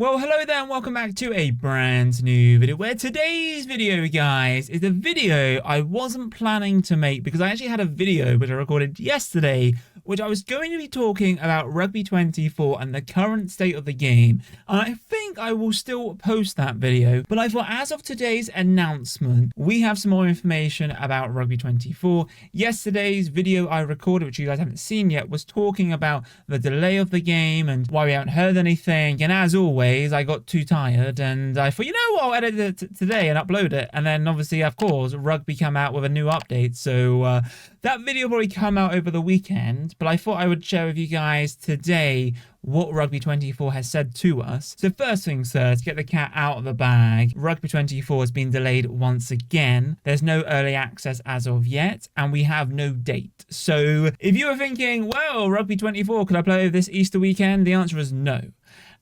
Well, hello there and welcome back to a brand new video where today's video, guys, is a video I wasn't planning to make because I actually had a video which I recorded yesterday which I was going to be talking about Rugby 24 and the current state of the game. And I think I will still post that video, but I thought as of today's announcement, we have some more information about Rugby 24. Yesterday's video I recorded, which you guys haven't seen yet, was talking about the delay of the game and why we haven't heard anything. And as always, I got too tired and I thought, you know what, I'll edit it today and upload it. And then obviously, of course, Rugby came out with a new update. So that video will probably come out over the weekend, but I thought I would share with you guys today what Rugby 24 has said to us. So first things first, get the cat out of the bag. Rugby 24 has been delayed once again. There's no early access as of yet, and we have no date. So if you were thinking, well, Rugby 24, could I play this Easter weekend? The answer is no.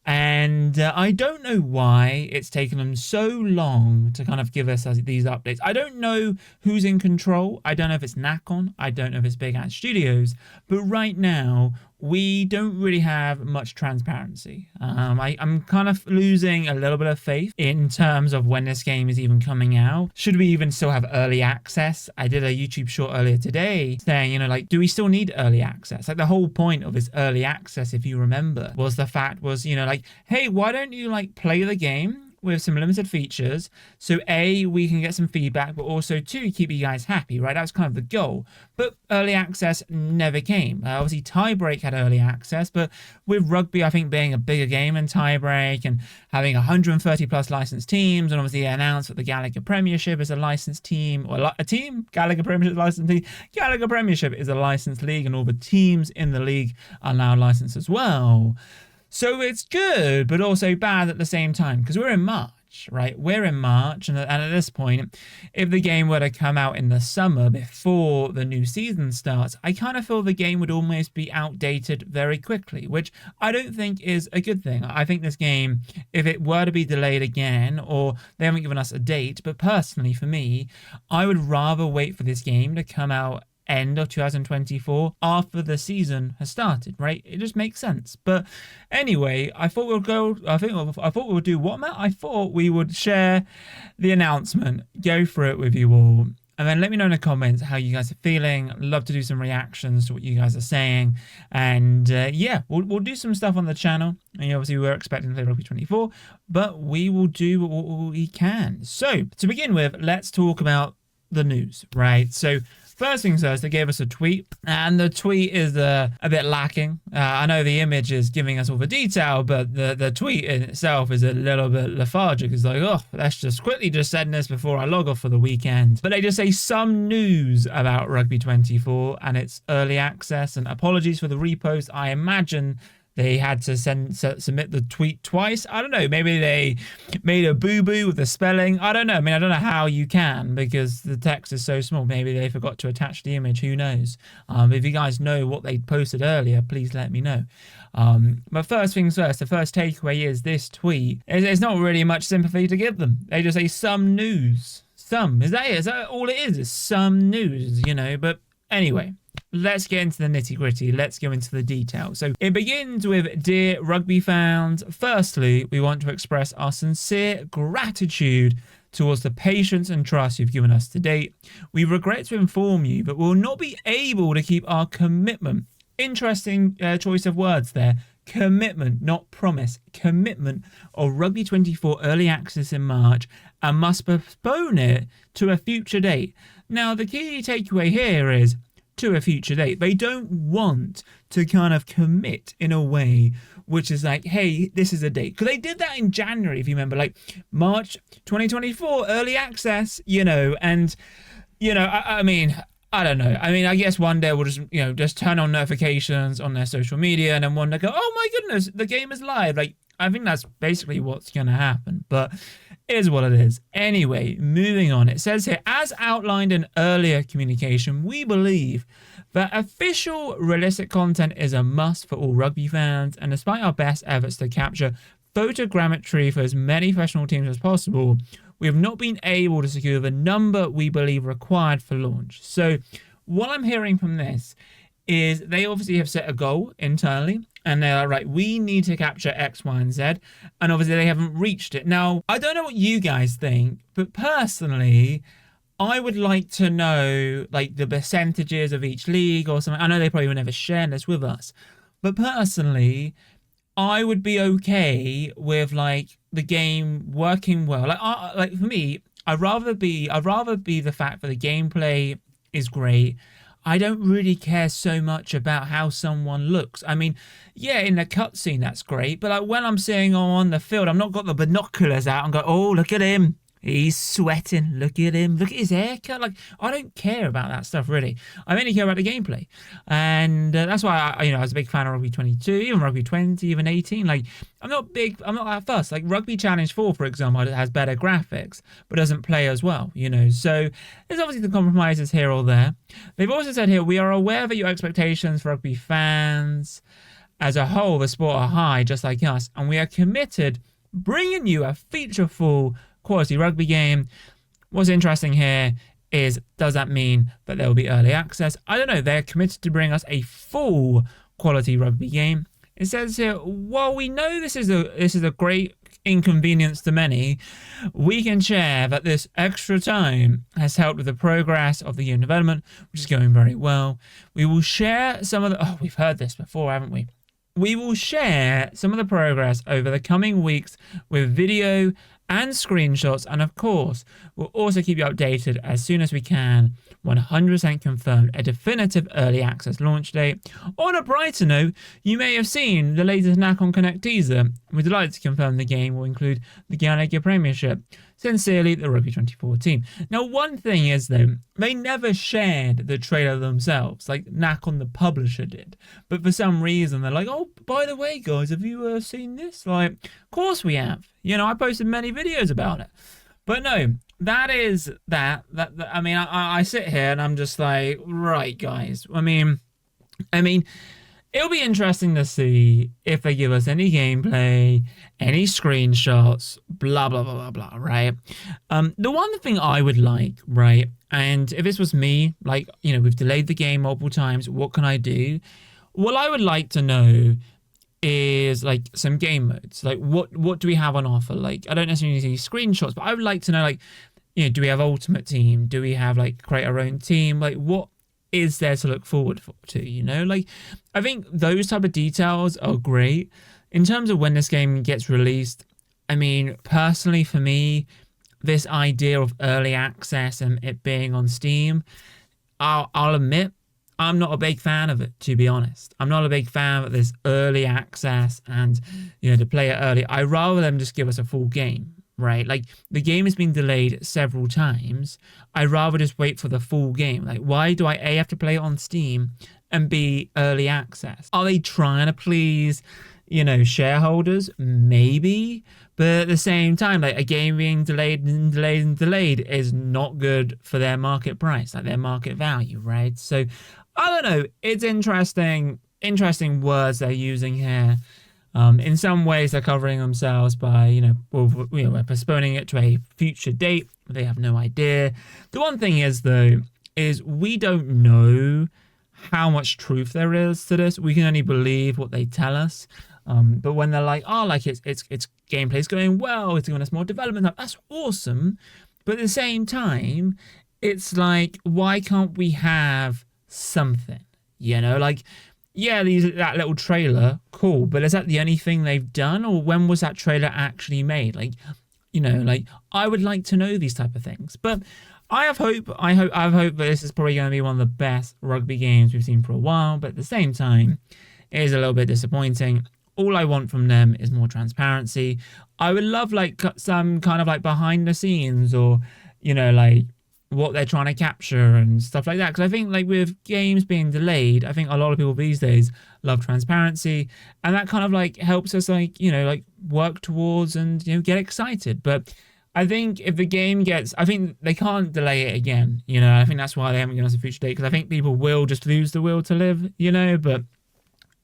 And I don't know why it's taken them so long to kind of give us these updates. I don't know who's in control. I don't know if it's Nacon. I don't know if it's Big Ant Studios. But right now, we don't really have much transparency. I'm kind of losing a little bit of faith in terms of when this game is even coming out. Should we even still have early access? I did a YouTube short earlier today saying, do we still need early access? Like the whole point of this early access, if you remember, was the fact was, hey, why don't you play the game with some limited features, so A, we can get some feedback, but also two, keep you guys happy, right? That was kind of the goal. But early access never came. Obviously, Tiebreak had early access, but with Rugby, I think being a bigger game than Tiebreak and having 130 plus licensed teams, and obviously announced that the Gallagher Premiership is a licensed team, or a team, Gallagher Premiership is a licensed team, Gallagher Premiership is a licensed league, and all the teams in the league are now licensed as well. So it's good, but also bad at the same time, because we're in March, right? We're in March, and at this point, if the game were to come out in the summer before the new season starts, I kind of feel the game would almost be outdated very quickly, which I don't think is a good thing. I think this game, if it were to be delayed again, or they haven't given us a date, but personally for me, I would rather wait for this game to come out end of 2024 after the season has started, right? It just makes sense. But anyway, I thought we would do what, Matt? I thought we would share the announcement, go through it with you all, and then let me know in the comments how you guys are feeling. I'd love to do some reactions to what you guys are saying. And yeah, we'll do some stuff on the channel. And obviously we're expecting to play Rugby 24, but we will do what we can. So to begin with, let's talk about the news, right? So first things first, they gave us a tweet, and the tweet is a bit lacking. I know the image is giving us all the detail, but the tweet in itself is a little bit lethargic. It's like, oh, let's just quickly just send this before I log off for the weekend. But they just say some news about Rugby 24 and its early access, and apologies for the repost. I imagine they had to submit the tweet twice. I don't know. Maybe they made a boo-boo with the spelling. I don't know. I mean, I don't know how you can because the text is so small. Maybe they forgot to attach the image. Who knows? If you guys know what they posted earlier, please let me know. But first things first, the first takeaway is this tweet. There's not really much sympathy to give them. They just say some news. Some. Is that it? Is that all it is? Is some news, But anyway, let's get into the nitty-gritty. Let's go into the detail. So it begins with, dear Rugby fans, firstly, we want to express our sincere gratitude towards the patience and trust you've given us to date. We regret to inform you, but we'll not be able to keep our commitment. Interesting choice of words there. Commitment, not promise. Commitment of Rugby 24 early access in March, and must postpone it to a future date. Now, the key takeaway here is to a future date. They don't want to kind of commit in a way which is like, hey, this is a date. Because they did that in January, if you remember, March 2024, early access, and, I mean, I don't know. I mean, I guess one day we'll just turn on notifications on their social media, and then one day go, oh my goodness, the game is live. I think that's basically what's going to happen, but it is what it is. Anyway, moving on. It says here, as outlined in earlier communication, we believe that official realistic content is a must for all rugby fans, and despite our best efforts to capture photogrammetry for as many professional teams as possible, we have not been able to secure the number we believe required for launch. So what I'm hearing from this is they obviously have set a goal internally, And they're like, right, we need to capture X, Y, and Z. And obviously they haven't reached it. Now, I don't know what you guys think, but personally, I would like to know like the percentages of each league or something. I know they probably will never share this with us. But personally, I would be okay with like the game working well. Like for me, I'd rather be the fact that the gameplay is great. I don't really care so much about how someone looks. I mean, yeah, in the cutscene that's great, but like when I'm seeing on the field, I'm not got the binoculars out and go, oh, look at him. He's sweating. Look at him. Look at his haircut. Like, I don't care about that stuff, really. I only care about the gameplay. And that's why, I was a big fan of Rugby 22, even Rugby 20, even 18. Like, I'm not that fussed. Like, Rugby Challenge 4, for example, has better graphics, but doesn't play as well, So, there's obviously the compromises here or there. They've also said here, we are aware that your expectations for rugby fans as a whole, the sport, are high, just like us. And we are committed bringing you a featureful quality rugby game. What's interesting here is, does that mean that there will be early access? I don't know. They're committed to bring us a full quality rugby game. It says here, while we know this is a great inconvenience to many, we can share that this extra time has helped with the progress of the game development, which is going very well. We will share some of the... we've heard this before, haven't we? We will share some of the progress over the coming weeks with video and screenshots, and of course, we'll also keep you updated as soon as we can. 100% confirmed a definitive early access launch date. On a brighter note, you may have seen the latest Knack on Connect teaser. We're delighted to confirm the game will include the Gallagher Premiership. Sincerely, the Rugby 24 team. Now, one thing is, though, they never shared the trailer themselves, like Knack on the publisher did. But for some reason, they're like, oh, by the way, guys, have you seen this? Like, of course we have. I posted many videos about it. But no, that is that. I mean, I sit here and I'm just like, right, guys. I mean, it'll be interesting to see if they give us any gameplay, any screenshots, blah, blah, blah, blah, blah, right? The one thing I would like, right, and if this was me, like, we've delayed the game multiple times, what can I do? What I would like to know is like some game modes. Like what do we have on offer? Like, I don't necessarily need screenshots, but I would like to know, like, do we have Ultimate Team? Do we have like create our own team? Like, what is there to look forward to, like, I think those type of details are great. In terms of when this game gets released, I mean, personally for me, this idea of early access and it being on Steam, I'll admit, I'm not a big fan of it, to be honest. I'm not a big fan of this early access and, to play it early. I'd rather them just give us a full game, right? Like, the game has been delayed several times. I'd rather just wait for the full game. Like, why do I A, have to play it on Steam, and B, early access? Are they trying to please, shareholders? Maybe. But at the same time, like, a game being delayed and delayed and delayed is not good for their market price, like their market value, right? So, I don't know. It's interesting words they're using here. In some ways, they're covering themselves by, we're postponing it to a future date. They have no idea. The one thing is, though, is we don't know how much truth there is to this. We can only believe what they tell us. But when they're like, oh, like it's gameplay's going well, it's giving us more development, that's awesome. But at the same time, it's like, why can't we have something? Like, yeah, that little trailer, cool, but is that the only thing they've done, or when was that trailer actually made? Like, like, I would like to know these type of things. But I have hope. I hope that this is probably going to be one of the best rugby games we've seen for a while. But at the same time, it is a little bit disappointing. All I want from them is more transparency. I would love like some kind of like behind the scenes, or like what they're trying to capture and stuff like that. Because I think like with games being delayed, I think a lot of people these days love transparency, and that kind of like helps us like like work towards and get excited. But I think if the game gets, I think they can't delay it again. I think that's why they haven't given us a future date, because I think people will just lose the will to live. But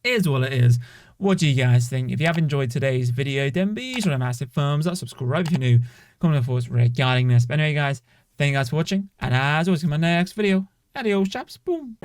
it is what it is. What do you guys think? If you have enjoyed today's video, then be sure to massive thumbs up, subscribe if you're new, comment for us regarding this. But anyway, guys, thank you guys for watching, and as always, in my next video, adios, chaps, boom.